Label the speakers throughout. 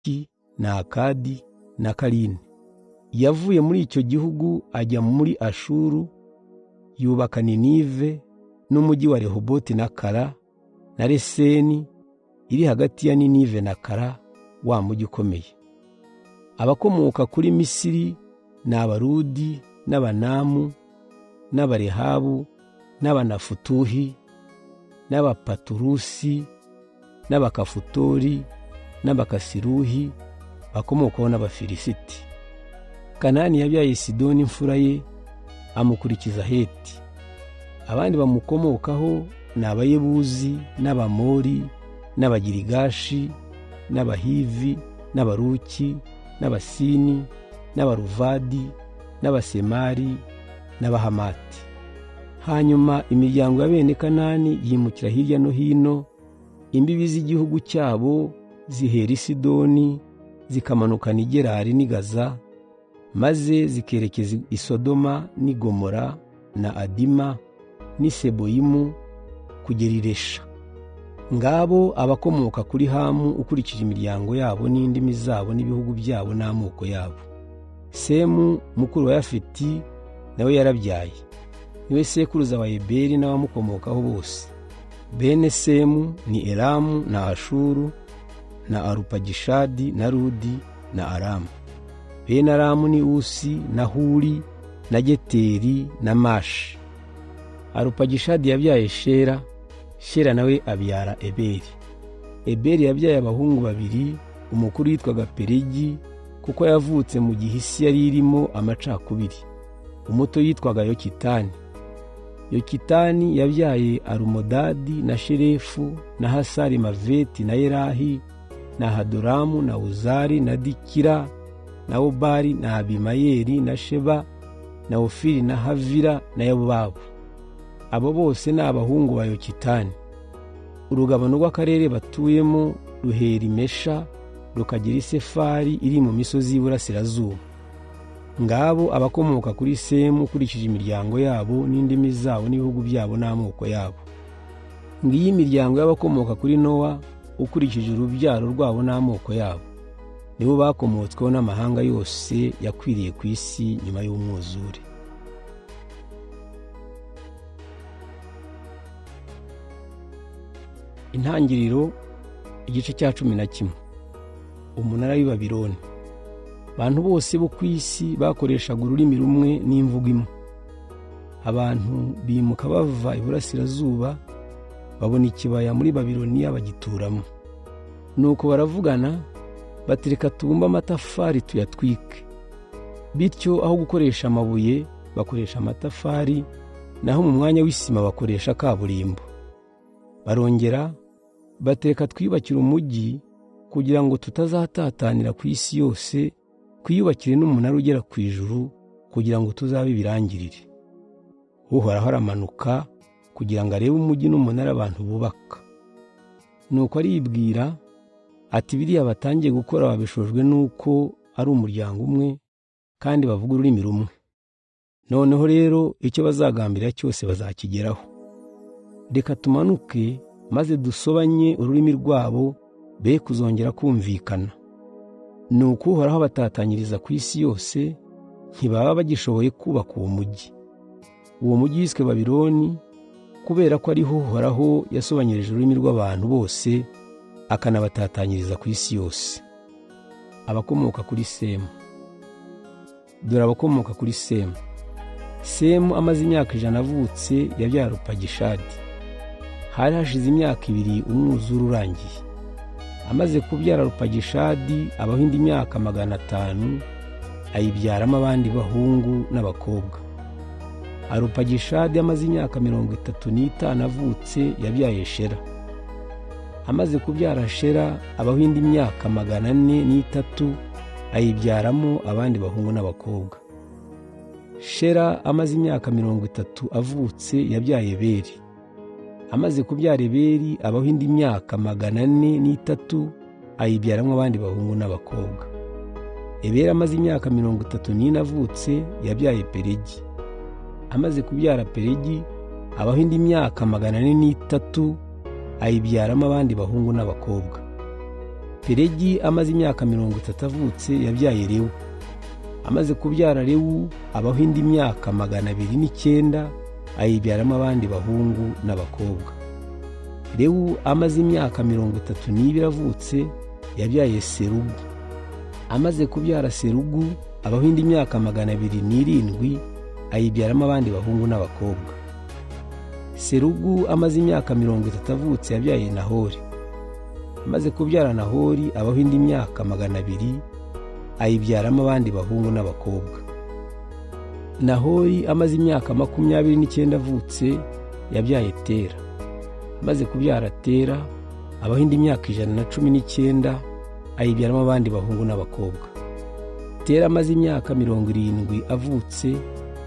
Speaker 1: Afeki na Akadi na Kaline. Yavuye muri icyo gihugu ajya muri Ashuru, yubaka Ninive n'umujyi wa Rehoboti na Kara na Reseni iri hagati ya Ninive na Kara, wa mujyi ukomeye. Abakomoka kuri Misiri ni Abarudi n'Abanamu n'Abarehabu n'Abanafutuhi n'Abapaturusi n'Abakafutori n'Abakasiruhi bakomokaho n'Abafilisiti. Kanani yabyaye Sidoni imfura ye, amukurikiza Heti. Abandi bamukomokaho ni Abayebuzi n'Abamori n'Abagirigashi n'Abahivi n'Abaruki n'Abasini n'Abaruvadi n'Abasemari n'Abahamati. Hanyuma imiryango ya bene Kanani yimukira hirya no hino, imbibi z'igihugu cyabo zihera i Sidoni zikamanukana i Gerari n'i Gaza, maze zikerekeza i Sodoma n'i Gomora na Adima n'i Seboyimu kugera i Resha. Ngabo abakomoka kuri Hamu ukurikije imiryango yabo n'indimi zabo n'ibihugu byabo n'amoko yabo. Semu mukuru wa Yafeti nawe yarabyaye, niwe sekuruza wa Eberi n'abamukomokaho bose. Bene Semu ni Elamu na Ashuru na Arupagishadi na Rudi na Aramu. Bene Aramu ni Usi na Huri na Geteri na Mashi. Arupagishadi yabyaye Shera, Shera nawe abyara Eberi. Eberi yabyaye abahungu babiri, umukuru yitwaga Peregi kuko yavutse mu gihe isi yari irimo amacakubiri. Umuto yitwaga Yokitani. Yokitani yabyaye Arumodadi na Sherefu na Hasari Maveti na Yerahi na Hadoramu na Uzari na Dikira na Obari na Abimayeli na Sheba na Ofiri na Havira na Yobabu. Abo bose ni abahungu ba Yokitani. Urugabano rw'akarere batuyemo ruhera Imesha rukagera i Sefari iri mu misozi y'Iburasirazuba. Ngabo abakomoka kuri Semu ukurikije imiryango yabo n'indimi zabo n'ibihugu byabo n'amoko yabo. Ngiyi imiryango y'abakomoka kuri Nowa ukurikije urubyaro rwabo n'amoko yabo. Nibo bakomotsweho n'amahanga yose yakwiriye ku isi nyuma y'umwuzure. Intangiriro igice cya 11. Umunara w'i Babiloni. Abantu bose bo ku isi bakoreshaga ururimi rumwe n'imvugo imwe. Abantu bimuka bava iburasirazuba babona ikibaya muri Babiloniya bagituramo. Nuko baravugana bati reka tubumbe amatafari tuyatwike. Bityo aho gukoresha amabuye bakoresha amatafari, naho mu mwanya w'isima bakoresha kaburimbo. Barongera bateka twiyubakira umujyi kugira ngo tutazatatanira ku isi yose, kwiyubakire n'umunara ugera ku ijuru kugira ngo tuzabe birangirire. Uhoraho aramanuka kugira ngo arebe umujyi n'umunara abantu bubaka. Nuko aribwira ati biriya batangiye gukora babishojwe nuko ari umuryango umwe kandi bavuga ururimi rumwe. Noneho rero icyo bazagambira cyose bazakigeraho. Reka tumanuke maze dusobanye ururimi rwabo be kuzongera kumvikana. Nuko Uhoraho batatanyiriza ku isi yose, ntibaba bagishoboye kubaka uwo mujyi. Uwo mujyi wiswe Babiloni kubera ko ariho Uhoraho yasobanyirije ururimi rw'abantu bose akanabatatanyiriza ku isi yose. Abakomoka kuri Semu. Dore abakomoka kuri Semu. Semu amaze imyaka 100 avutse yabyaye Arupagishadi. Hari hashize imyaka 2 umwuzure urangiye. Amaze kubyara Arupagishadi abaho indi myaka 500, ayibyaramo abandi bahungu n'abakobwa. Arupagishadi amaze imyaka 35 avutse yabyaye Shera. Amaze kubyara Shera abaho indi myaka 403, ayibyaramo abandi bahungu n'abakobwa. Shera amaze imyaka 30 avutse yabyaye Eberi. Amaze kubyara Eberi abaho indi myaka 403, ayibyaramo abandi bahungu n'abakobwa. Eberi amaze imyaka 34 avutse yabyaye Peregi. Amaze kubyara Peregi abaho indi myaka 403, ayibyaramo abandi bahungu n'abakobwa. Pelegi amaze imyaka 30 avutse yabyaye Rewu. Amaze kubyara Rewu abaho indi myaka 209 ayibyaramo abandi bahungu n'abakobwa. Rewu amaze imyaka 32 avutse yabyaye Serugu. Amaze kubyara Serugu abaho indi myaka 207 ayibyaramo abandi bahungu n'abakobwa. Serugu amaze imyaka 30 avutse yabyaye Nahori. Amaze kubyara Nahori abaho indi myaka 200 ayibyaramo abandi bahungu n'abakobwa. Nahori amaze imyaka 29 avutse yabyaye Tera. Amaze kubyara Tera abaho indi myaka 119 ayibyaramo abandi bahungu n'abakobwa. Tera amaze imyaka 70 avutse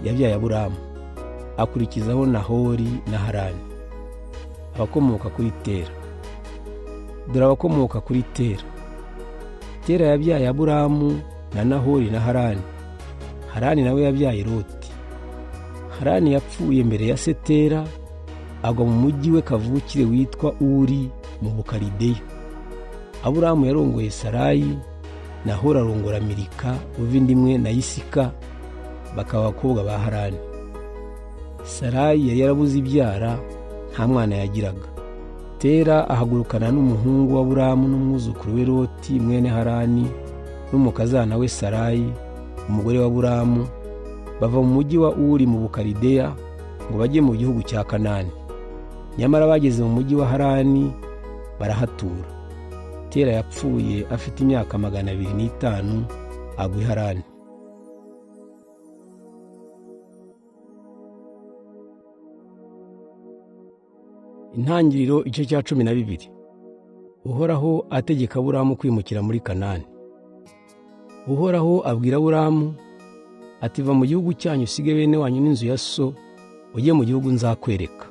Speaker 1: yabyaye Aburamu. Akurikizaho Nahori na Harani. Abakomoka kuri Tera. Dore abakomoka kuri Tera. Tera yabyaye Aburamu na Nahori na Harani. Harani nawe yabyaye Loti. Harani yapfuye mbere ya Tera, agwa mu mujyi we kavukire witwa Uri mu Bukalideya. Aburamu yarongoye Sarayi, Nahori arongora Milika uva inda imwe na Isika, bakaba abakobwa ba Harani. Sarayi yari yarabuze ibyara, nta mwana yagiraga. Tera ahagurukana n'umuhungu wa Aburamu n'umwuzukuru we Loti mwene Harani n'umukazana we Sarayi umugore wa Aburamu, bava mu mujyi wa Uri mu Bukalideya ngo bajye mu gihugu cya Kanani. Nyamara bageze mu mujyi wa Harani barahatura. Tera yapfuye afite imyaka 205 agwa i Harani. Intangiriro igice cya 12. Uhoraho ategeka Aburamu kwimukira muri Kanani. Uhoraho abwira Aburamu ati, va mu gihugu cyanyu usige bene wanyu n'inzu ya so, ujye mu gihugu nzakwereka.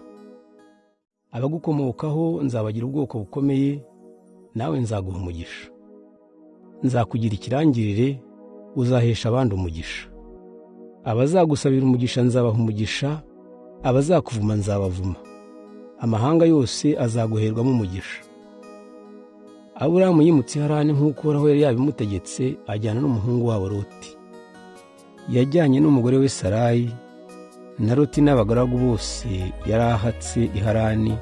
Speaker 1: Abagukomokaho nzabagira ubwoko bukomeye, nawe nzaguha umugisha. Nzakugira ikirangirire, uzahesha abandi umugisha. Abazagusabira umugisha nzabaha umugisha, abazakuvuma nzabavuma. Amahanga yose azaguherwamo umugisha. Aburamu yimutse i Harani nk'uko Uhoraho yari yabimutegetse, ajyana n'umuhungu wabo Loti. Yajyanye n'umugore we Sarayi, na Loti n'abagaragu bose yari ahatse i Harani,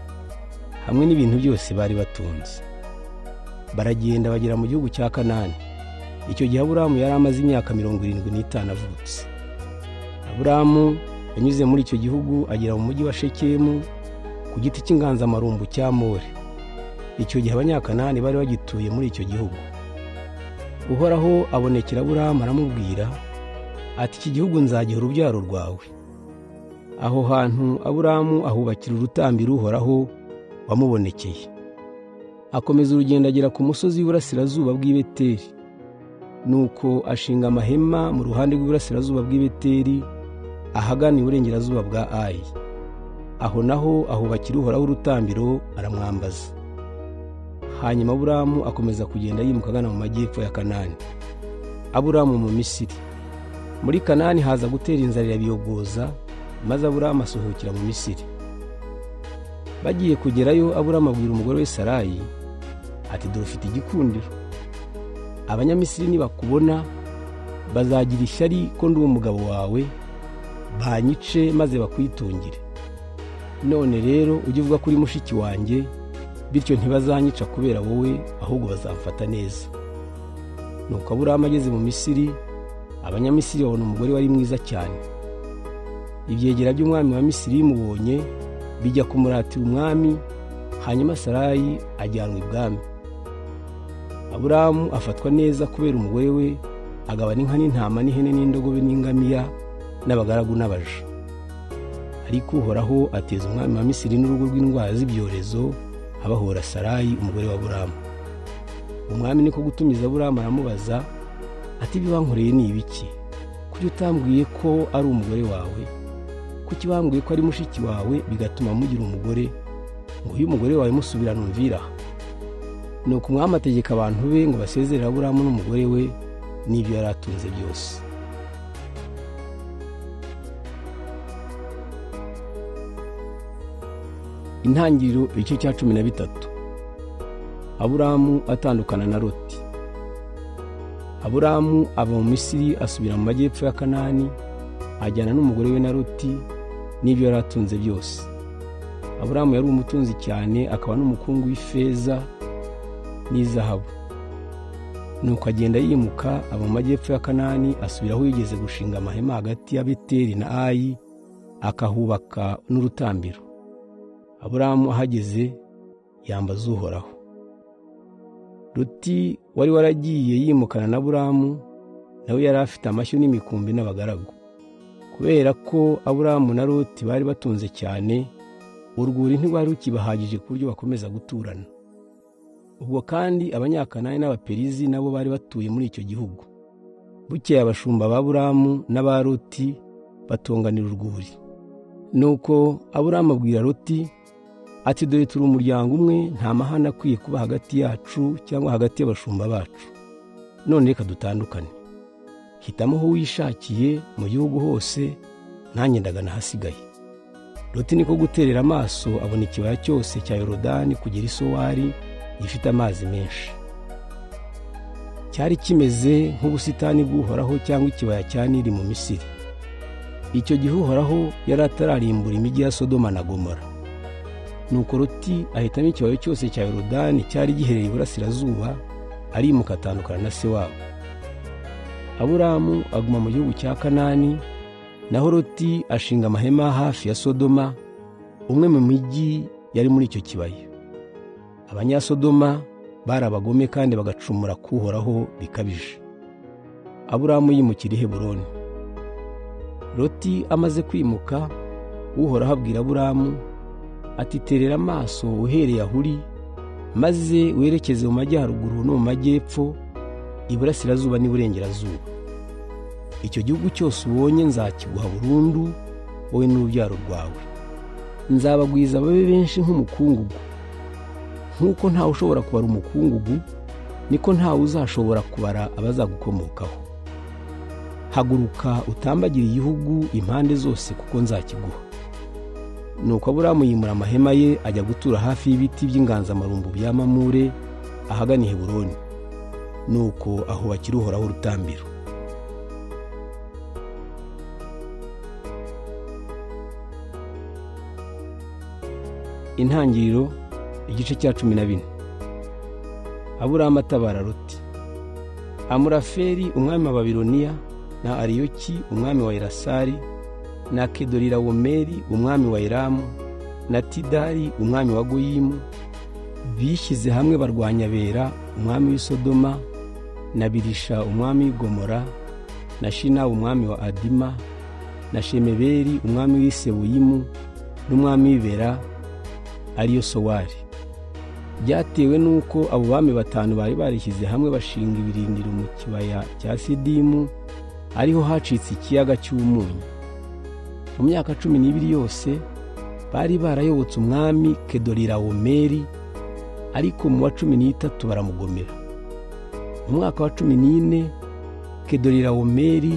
Speaker 1: hamwe n'ibintu byose bari batunze. Baragenda bagera mu gihugu cya Kanani. Icyo gihe Aburamu yari amaze imyaka 75 avutse. Aburamu yanyuze muri icyo gihugu agera mu mujyi wa Shekemu, ku giti cy'inganzamarumbu cya More. Icyo gihe Abanyakanani bari bagituye muri icyo gihugu. Uhoraho abonekera Aburamu aramubwira ati, iki gihugu nzagiha urubyaro rwawe. Aho hantu Aburamu ahubakira urutambiro Uhoraho wamubonekeye. Akomeza urugendo agera ku musozi w'iburasirazuba bw'i Beteli. Nuko ashinga amahema mu ruhande rw'iburasirazuba bw'i Beteli, ahagana iburengerazuba bwa Ayi. Aho naho ahubakira Uhoraho urutambiro aramwambaza. Hanyuma Aburamu akomeza kugenda yimuka agana mu majyepfo ya Kanani. Aburamu mu Misiri. Muri Kanani haza gutera inzara irabiyogoza, maze Aburamu asuhukira mu Misiri. Bagiye kugerayo, Aburamu abwira umugore we Sarayi ati, dore ufite igikundiro. Abanyamisiri nibakubona bazagira ishyari ko ndi umugabo wawe, banyice maze bakwitungire. None rero ujye uvuga kuri mushiki wanjye, bityo ntibazanyica kubera wowe, ahubwo bazamfata neza. Nuko Aburamu ageze mu Misiri, Abanyamisiri babona umugore wari mwiza cyane. Ibyegera by'umwami wa Misiri bimubonye bijya kumuratira umwami, hanyuma Sarayi ajyanwa ibwami. Aburamu afatwa neza kubera umugore we, agabana inka n'intama n'ihene n'indogobe n'ingamiya n'abagaragu n'abaja. Ariko Uhoraho ateza umwami wa Misiri n'urugo rw'indwara z'ibyorezo, abahora Sarayi umugore wa Aburamu. Umwami niko gutumiza Aburamu aramubaza ati, ibyo wankoreye ni ibiki? Kuki utambwiye ko ari umugore wawe? Kuki wambwiye ko ari mushiki wawe bigatuma mugira umugore? Ngo uyu mugore wawe musubirana umvira. Nuko umwami ategeka abantu be ngo basezerere Aburamu n'umugore we n'ibyo yari atunze byose. Intangiriro igice cya 13. Aburamu atandukana na Loti. Aburamu ava mu Misiri asubira mu majyepfo ya Kanani, ajyana n'umugore we na Loti n'ibyo yari atunze byose. Aburamu yari umutunzi cyane, akaba n'umukungu w'ifeza n'izahabu. Nuko agenda yimuka ava mu majyepfo ya Kanani, asubira aho yigeze gushinga amahema hagati ya Beteli na Ayi, akahubaka n'urutambiro. Aburamu ahageze yambaza Uhoraho. Loti wari waragiye yimukana na Aburamu, nawe yari afite amashyo n'imikumbi n'abagaragu. Kubera ko Aburamu na Loti bari batunze cyane, urwuri ntirwari rukibahagije ku buryo bakomeza guturana. Ubwo kandi Abanyakanani n'Abaperizi nabo bari batuye muri icyo gihugu. Bukeye abashumba ba Aburamu n'aba Loti batonganira urwuri. Nuko Aburamu abwira Loti ati, dore turi umuryango umwe, nta mahane akwiye kuba hagati yacu cyangwa hagati y'abashumba bacu. None reka dutandukane. Hitamo aho wishakiye mu gihugu hose, nanjye ndagana ahasigaye. Loti niko guterera amaso abona ikibaya cyose cya Yorodani kugera i Sowari gifite amazi menshi. Cyari kimeze nk'ubusitani bw'Uhoraho cyangwa ikibaya cya Nili mu Misiri. Icyo gihe Uhoraho yari atararimbura imijyi ya Sodoma na Gomora. Nuko Loti ahitamo ikibaya cyose cya Yorodani cyari giherereye iburasirazuba, arimuka atandukana na se wabo. Aburamu aguma mu gihugu cya Kanani, naho Loti ashinga amahema hafi ya Sodoma, umwe mu mijyi yari muri icyo kibaya. Abanyasodoma bari abagome kandi bagacumura ku Uhoraho bikabije. Aburamu yimukira i Heburoni. Loti amaze kwimuka, Uhoraho abwira Aburamu ati, terera amaso uhereye aho uri, maze werekeze mu majyaruguru no mu majyepfo, iburasirazuba n'iburengerazuba. Icyo gihugu cyose ubonye nzakiguha burundu, wowe n'urubyaro rwawe. Nzabagwiza babe benshi nk'umukungugu. Nk'uko ntawe ushobora kubara umukungugu, niko ntawe uzashobora kubara abazagukomokaho. Haguruka utambagire igihugu impande zose, kuko nzakiguha. Nuko Aburamu yimura amahema ye ajya gutura hafi y'ibiti by'inganzamarumbu bya Mamure ahagana i Heburoni. Nuko ahubakira Uhoraho urutambiro. Intangiriro igice cya 14. Aburamu atabara Loti. Amurafeli umwami wa Babiloniya, na Ariyoki umwami wa Elasari, na Kedorilaomeri umwami wa Elamu, na Tidali umwami wa Goyimu bishyize hamwe barwanya Bera umwami w'i Sodoma, na Birisha umwami w'i Gomora, na Shina umwami wa Adima, na Shemeberi umwami w'i Seboyimu, n'umwami w'i Bera ariyo Sowari. Byatewe nuko abo bami batanu bari barishyize hamwe bashinga ibirindiro mu kibaya cya Sidimu, ariho hacitse ikiyaga cy'umunyu. Mu myaka 12 yose bari barayobotse umwami Kedorilaomeri, ariko mu wa 13 baramugomera. Mu mwaka wa 14 Kedorilaomeri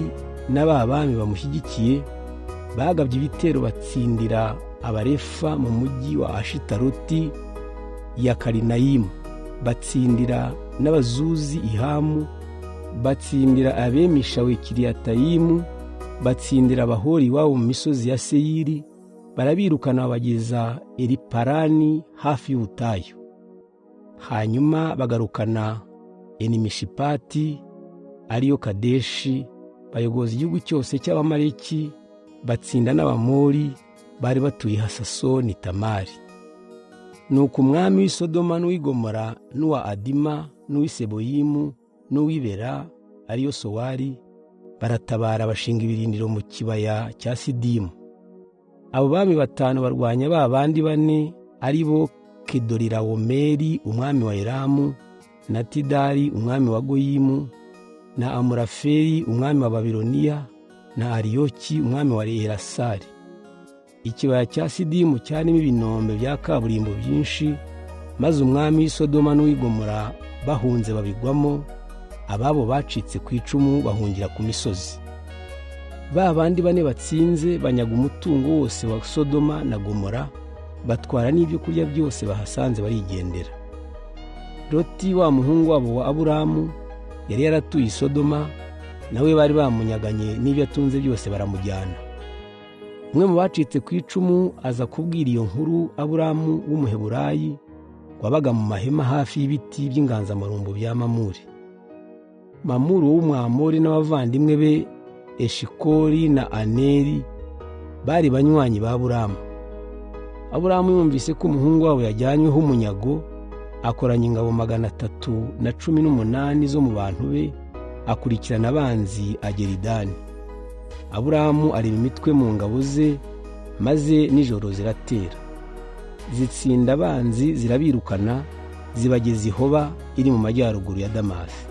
Speaker 1: n'ababami bamushyigikiye bagabye ibitero batsindira Abarefa mu mujyi wa Ashitaroti ya Karinayimu, batsindira n'Abazuzi Ihamu, batsindira Abemishawe Kiriyatayimu, batsindira Abahori wabo mu misozi ya Seyiri, barabirukana bageza Eliparani hafi y'ubutayu. Hanyuma bagarukana Enimishipati ariyo Kadeshi, bayogoza igihugu cyose cy'Abamaleki, batsinda n'Abamori bari batuye Hasasoni Tamari. Nuko umwami w'i Sodoma n'uw'i Gomora n'uwa Adima n'uw'i Seboyimu n'uw'i Bera ariyo Sowari baratabara bashinga ibirindiro mu kibaya cya Sidimu. Abo bami batanu barwanya ba bandi bane, ari bo Kedorilaomeri umwami wa Elamu, na Tidali umwami wa Goyimu, na Amurafeli umwami wa Babiloniya, na Ariyoki umwami wa Elasari. Ikibaya cya Sidimu cyarimo ibinombe bya kaburimbo byinshi, maze umwami w'i Sodoma n'uw'i Gomora bahunze babigwamo, ababo bacitse ku icumu bahungira ku misozi. Ba bandi bane batsinze banyaga umutungo wose wa Sodoma na Gomora, batwara n'ibyo kurya byose bahasanze barigendera. Loti wa muhungu wabo wa Aburamu yari yaratuye i Sodoma, nawe bari bamunyaganye n'ibyo atunze byose baramujyana. Umwe mu bacitse ku icumu aza kubwira iyo nkuru Aburamu w'umuheburayi wabaga mu mahema hafi y'ibiti by'inganzamarumbu bya Mamure. Mamure w'umwamori n'abavandimwe be Eshikoli na Aneri bari banywanyi ba Aburamu. Aburamu yumvise ko umuhungu wabo yajyanyweho umunyago, akoranya ingabo 318 zo mu bantu be, akurikirana abanzi agera i Dani. Aburamu areba imitwe mu ngabo ze, maze nijoro ziratera, zitsinda abanzi, zirabirukana, zibageza i Hoba iri mu majyaruguru ya Damasi.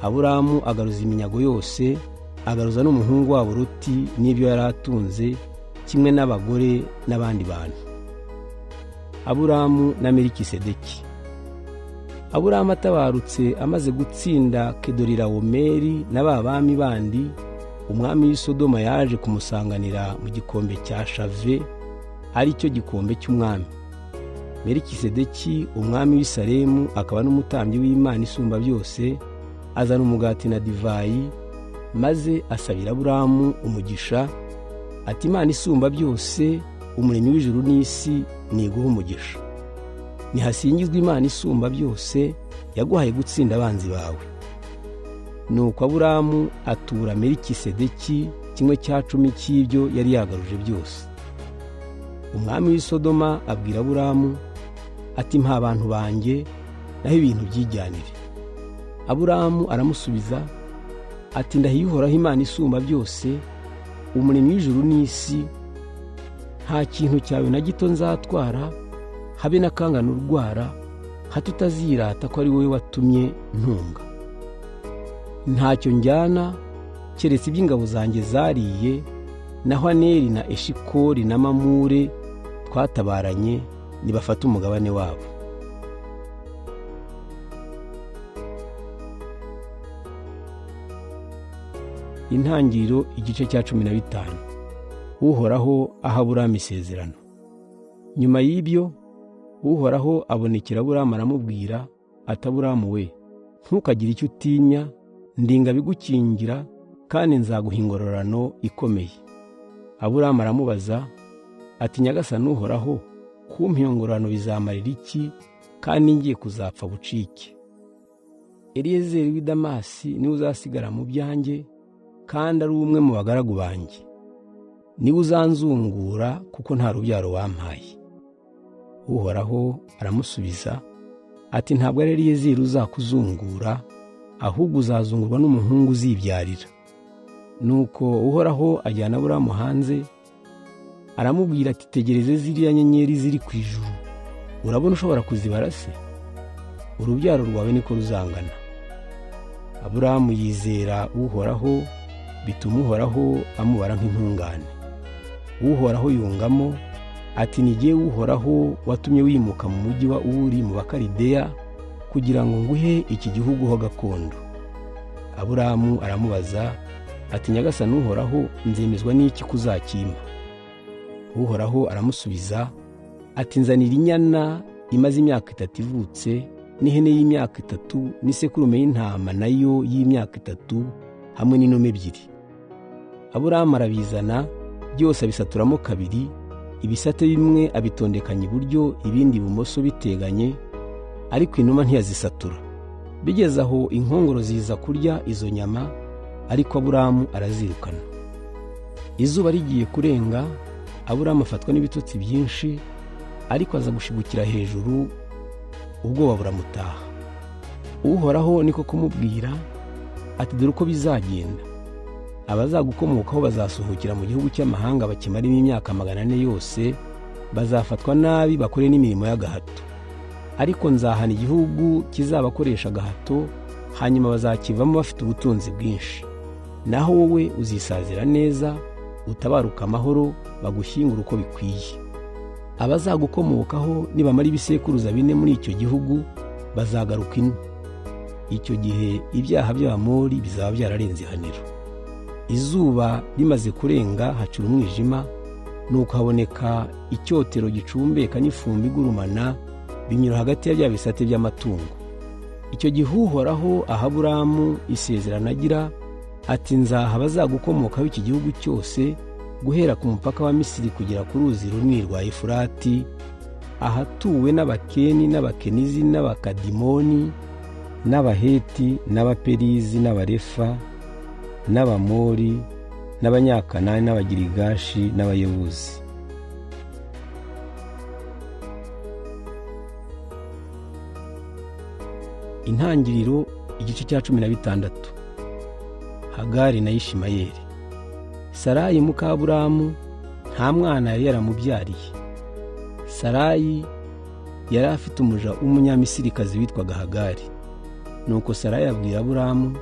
Speaker 1: Aburamu agaruza iminyago yose, agaruza n'umuhungu wabo Loti n'ibyo yari atunze, kimwe n'abagore n'abandi bantu. Aburamu na Melikisedeki. Aburamu atabarutse amaze gutsinda Kedorilaomeri na ba bami bandi, umwami w'i Sodoma yaje kumusanganira mu gikombe cya Shave, ari cyo gikombe cy'umwami. Melikisedeki umwami w'i Salemu akaba n'umutambyi w'Imana isumba byose, azana umugati na divayi, maze asabira Aburamu umugisha, ati Imana isumba byose, umuremyi w'ijuru n'isi, niguha umugisha. Nihasingizwe Imana isumba byose, yaguhaye gutsinda abanzi bawe. Nuko Aburamu atura Melikisedeki 1/10 cy'ibyo yari yagaruje byose. Umwami w'i Sodoma abwira Aburamu ati mpa abantu banjye, naho ibintu byijyanire. Aburamu aramusubiza ati ndahiye Uhoraho Imana isumba byose, umuremyi w'ijuru n'isi, nta kintu cyawe na gito nzatwara, habe n'akangana urwara, hato utazirata ko ari wowe watumye ntunga. Ntacyo njyana keretse iby'ingabo zanjye zariye, naho Aneri na Eshikoli na Mamure twatabaranye, nibafata umugabane wabo. Intangiriro igice cya 15. Uhoraho aha Aburamu isezerano. Nyuma y'ibyo Uhoraho abonekera Aburamu aramubwira ati Aburamu we, ntukagire icyo utinya, ndinga bigukingira kandi nzaguha ingororano ikomeye. Aburamu aramubaza ati Nyagasani Uhoraho, kumpa iyo ngororano bizamarira iki, kandi ngiye kuzapfa bucike? Eliyezeri w'i Damasi niwe uzasigara mu byanjye, kandi ari umwe mu bagaragu banjye. Niwe uzanzungura kuko nta rubyaro wampaye. Uhoraho aramusubiza ati ntabwo ari Eliyezeri uzakuzungura, ahubwo uzazungurwa n'umuhungu uzibyarira. Nuko Uhoraho ajyana Aburamu hanze, aramubwira ati tegereze ziriya nyenyeri ziri ku ijuru, urabona ushobora kuzibara se? Urubyaro rwawe niko ruzangana. Aburamu yizera Uhoraho, bituma Uhoraho amubara nk'intungane. Uhoraho yungamo ati ni jyewe Uhoraho watumye wimuka mu mujyi wa Uri mu Bakalideya, kugira ngo nguhe iki gihugu ho gakondo. Aburamu aramubaza ati Nyagasani Uhoraho, nzemezwa n'iki kuzakimpa? Uhoraho aramusubiza ati nzanira inyana imaze imyaka 3 ivutse, n'ihene y'imyaka 3, n'isekurume y'intama nayo y'imyaka 3, hamwe n'inome 2. Aburamu arabizana byose abisaturamo kabiri, ibisate bimwe abitondekanya iburyo, ibindi ibumoso biteganye, ariko inuma ntiyazisatura. Bigeze aho inkongoro ziza kurya izo nyama, ariko Aburamu arazirukana. Izuba rigiye kurenga, Aburamu afatwa n'ibitotsi byinshi, ariko aza gushigukira hejuru, ubwoba buramutaha. Uhoraho niko kumubwira ati dore uko bizagenda, abazagukomokaho bazasohokera mu gihugu cy'amahanga bakimarimo imyaka 400 yose, bazafatwa nabi bakore n'imirimo y'agahato. Ariko nzahana igihugu kizabakoresha agahato, hanyuma bazakivamo bafite ubutunzi bwinshi. Naho wowe uzisazira neza, utabaruka amahoro, bagushyingura uko bikwiye. Abazagukomokaho nibamara ibisekuruza 4 muri icyo gihugu, bazagaruka ino. Icyo gihe ibyaha by'Abamori bizaba byararenze ihaniro. Izuba rimaze kurenga hacura umwijima, nuko haboneka icyotero gicumbeka n'ifumbi igurumana, binyura hagati ya bya bisate by'amatungo. icyo gihe Uhoraho aha Aburamu isezerano agira ati nzaha abazagukomokaho iki gihugu cyose guhera ku mupaka wa Misiri kugera ku ruzi runini rwa Efurati, ahatuwe n'Abakeni n'Abakenizi n'Abakadimoni n'Abaheti n'Abaperizi n'Abarefa n'Abamori n'Abanyakanani n'Abagirigashi n'Abayebuzi. Intangiriro igice cya 16. Hagari na Ishimayeli. Sarayi muka Aburamu nta mwana yari yaramubyariye. Sarayi yari afite umuja w'umunyamisirikazi witwaga Hagari. Nuko Sarayi abwira Aburamu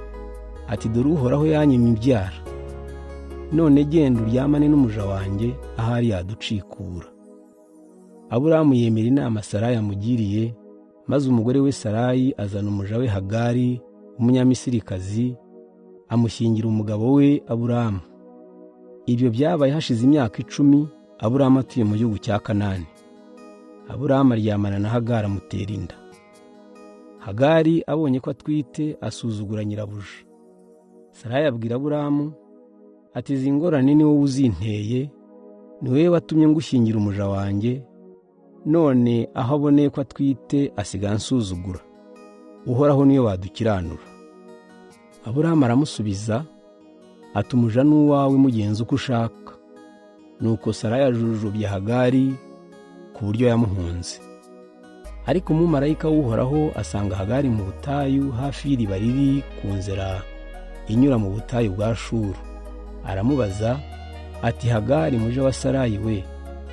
Speaker 1: ati dore Uhoraho yanyimye imbyara, none genda uryamane n'umuja wanjye ahari yaducikura. Aburamu yemera inama Sarayi amugiriye, maze umugore we Sarayi azana umuja we Hagari umunyamisirikazi amushyingira umugabo we Aburamu. Ibyo byabaye hashize imyaka 10 Aburamu atuye mu gihugu cya Kanani. Aburamu aryamana na Hagari amutera inda. Hagari abonye ko atwite asuzugura nyirabuja. Sarayi abwira Aburamu ati izi ngorane ni wowe uzinteye, ni wowe watumye ngushyingira umuja wanjye, none aho aboneye ko atwite asiga ansuzugura. Uhoraho niyo wadukiranura. Aburamu aramusubiza ati umuja n'uwawe mugenza uko ushaka. Nuko Sarayi ajujubya Hagari ku buryo yamuhunze. Ariko umumarayika w'Uhoraho asanga Hagari mu butayu hafi y'iriba riri ku nzira inyura mu butayu bwa Shuru. Aramubaza ati Hagari muja wa Sarayi we,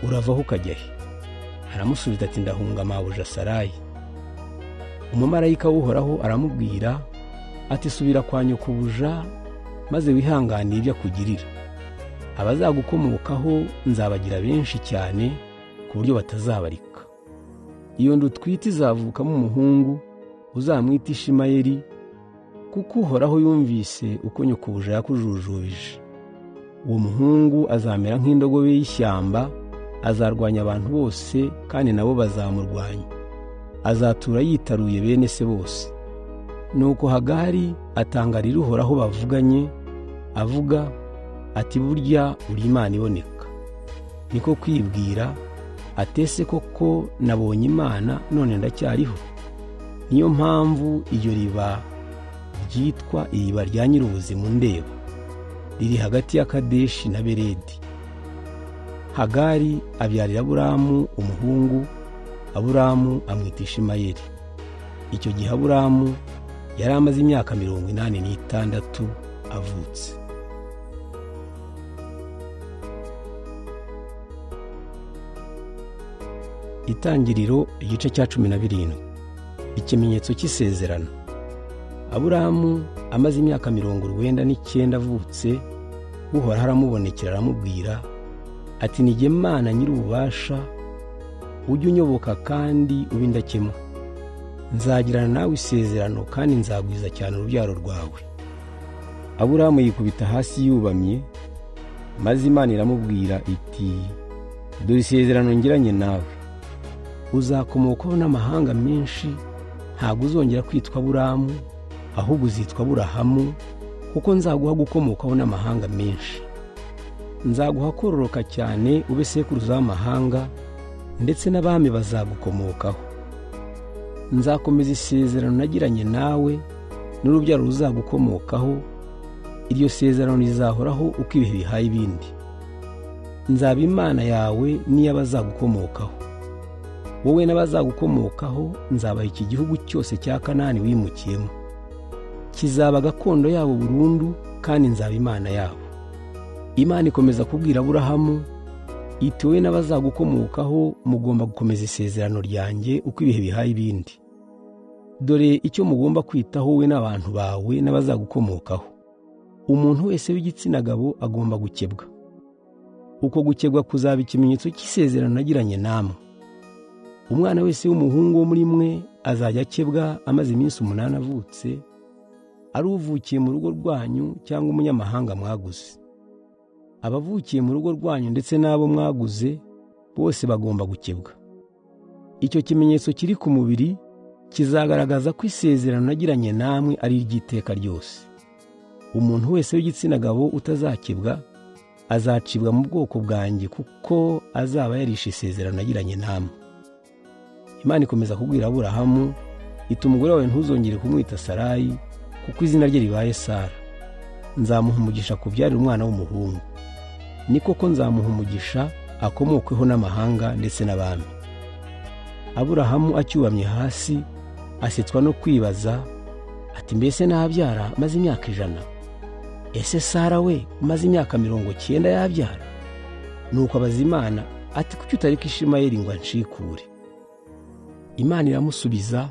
Speaker 1: uravaho ukajya he? Aramusubiza ati ndahunga mabuja Sarayi. Umumarayika w'Uhoraho aramubwira ati subira kwa nyokubuja maze wihanganiye ibyo akugirira. Abazagukomokaho nzabagira benshi cyane ku buryo batazabarika. Iyo ndutwite izavukamo umuhungu, uzamwita Ishimayeli, kuko Uhoraho yumvise uko nyokubuja yakujujubije. Uwo muhungu azamera nk'indogobe y'ishyamba, azarwanya abantu bose kandi nabo bazamurwanya. Azatura yitaruye bene se bose. Nuko Hagari atangarira Uhoraho bavuganye, avuga ati burya uri Imana iboneka. Niko kwibwira atese koko nabonye Imana none ndacyariho. Niyo mpamvu iyo riba ryitwa iriba rya nyir'ubuzima ndeba, riri hagati ya Kadeshi na Beredi. Hagari abyarira Aburamu umuhungu, Aburamu amwita Ishimayeli. Icyo gihe Aburamu yari amaze imyaka 86 avutse. Itangiriro igice cya 17. Ikimenyetso cy'isezerano. Aburamu amaze imyaka 99 avutse, Uhoraho aramubonekera aramubwira ati nige Mana nyir'ububasha, ujye unyoboka kandi ube indakemwa. Nzagirana nawe isezerano kandi nzagwiza cyane urubyaro rwawe. Aburamu yikubita hasi yubamye, maze Imana iramubwira iti dore isezerano ngiranye nawe, uzakomokaho n'amahanga menshi, ntabwo uzongera kwitwa Aburamu ahubwo uzitwa Aburahamu, kuko nzaguha gukomokaho n'amahanga menshi. Nzaguha kororoka cyane ube sekuruza w'amahanga, ndetse n'abami bazagukomokaho. Nzakomeza isezerano nagiranye nawe n'urubyaro ruzagukomokaho, iryo sezerano rizahoraho uko ibihe bihaye ibindi. Nzaba Imana yawe n'iy'abazagukomokaho. Wowe n'abazagukomokaho nzabaha iki gihugu cyose cya Kanani wimukiyemo. Kizaba gakondo yabo burundu kandi nzaba Imana yabo. Imana ikomeza kubwira Aburahamu iti wowe n'abazagukomokaho mugomba gukomeza isezerano ryanjye uko ibihe bihaye ibindi. Dore icyo mugomba kwitaho we n'abantu bawe n'abazagukomokaho. Umuntu wese w'igitsina gabo agomba gukebwa. Uko gukebwa kuzaba ikimenyetso cy'isezerano nagiranye namwe. Umwana wese w'umuhungu wo muri mwe azajya akebwa amaze iminsi 8 avutse, ari uvukiye mu rugo rwanyu cyangwa umunyamahanga mwaguze. Abavukiye mu rugo rwanyu ndetse n'abo mwaguze bose bagomba gukebwa. Icyo kimenyetso kiri ku mubiri kizagaragaza ko isezerano nagiranye namwe ari iry'iteka ryose. Umuntu wese w'igitsina gabo utazakebwa azacibwa mu bwoko bwanjye, kuko azaba yarishe isezerano nagiranye namwe. Imana ikomeza kubwira Aburahamu iti, umugore wawe ntuzongere kumwita Sarayi, kuko izina rye ribaye Sara. Nzamuha umugisha kubyarira umwana w'umuhungu. Ni koko nzamuha umugisha akomokweho n'amahanga ndetse n'abami. Aburahamu acyubamye hasi asetswa no kwibaza ati, mbese nabyara maze imyaka 100? Ese Sara we maze imyaka 90 yabyara? Nuko abaza Imana ati, kuki utareka Ishimayeli ngo anshikure? Imana iramusubiza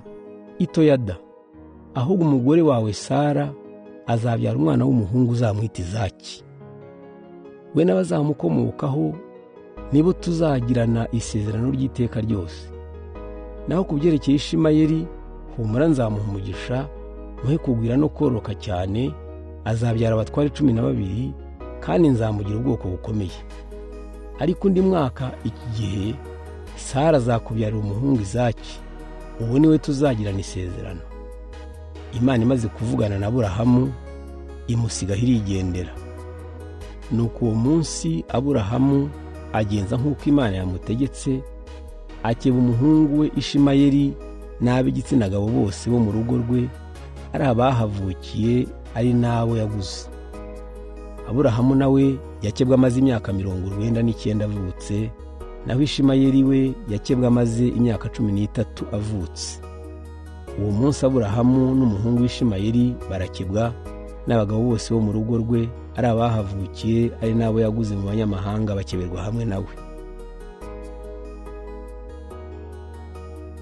Speaker 1: itoya da, ahubwo umugore wawe Sara azabyara umwana w'umuhungu uzamwita Izaki. We n'abazamukomokaho nibo tuzagirana isezerano ry'iteka ryose. Naho ku byerekeye Ishimayeli, humura nzamuha umugisha, muhe kugwira no kororoka cyane, azabyara abatware 12, kandi nzamugira ubwoko bukomeye. Ariko undi mwaka iki gihe Sara azakubyarira umuhungu Izaki, uwo niwe tuzagirana isezerano. Imana imaze kuvugana na Aburahamu imusigaho irigendera. Nuko uwo munsi Aburahamu agenza nk'uko Imana yamutegetse, akeba umuhungu we Ishimayeli n'ab'igitsina gabo bose bo mu rugo rwe, ari abahavukiye ari n'abo yaguze. Aburahamu nawe yakebwa amaze imyaka 99 avutse, naho Ishimayeli we yakebwa amaze imyaka 13 avutse. Uwo munsi Aburahamu n'umuhungu w'Ishimayeli barakebwa, n'abagabo bose bo mu rugo rwe ari abahavukiye ari n'abo yaguze mu banyamahanga bakeberwa hamwe nawe.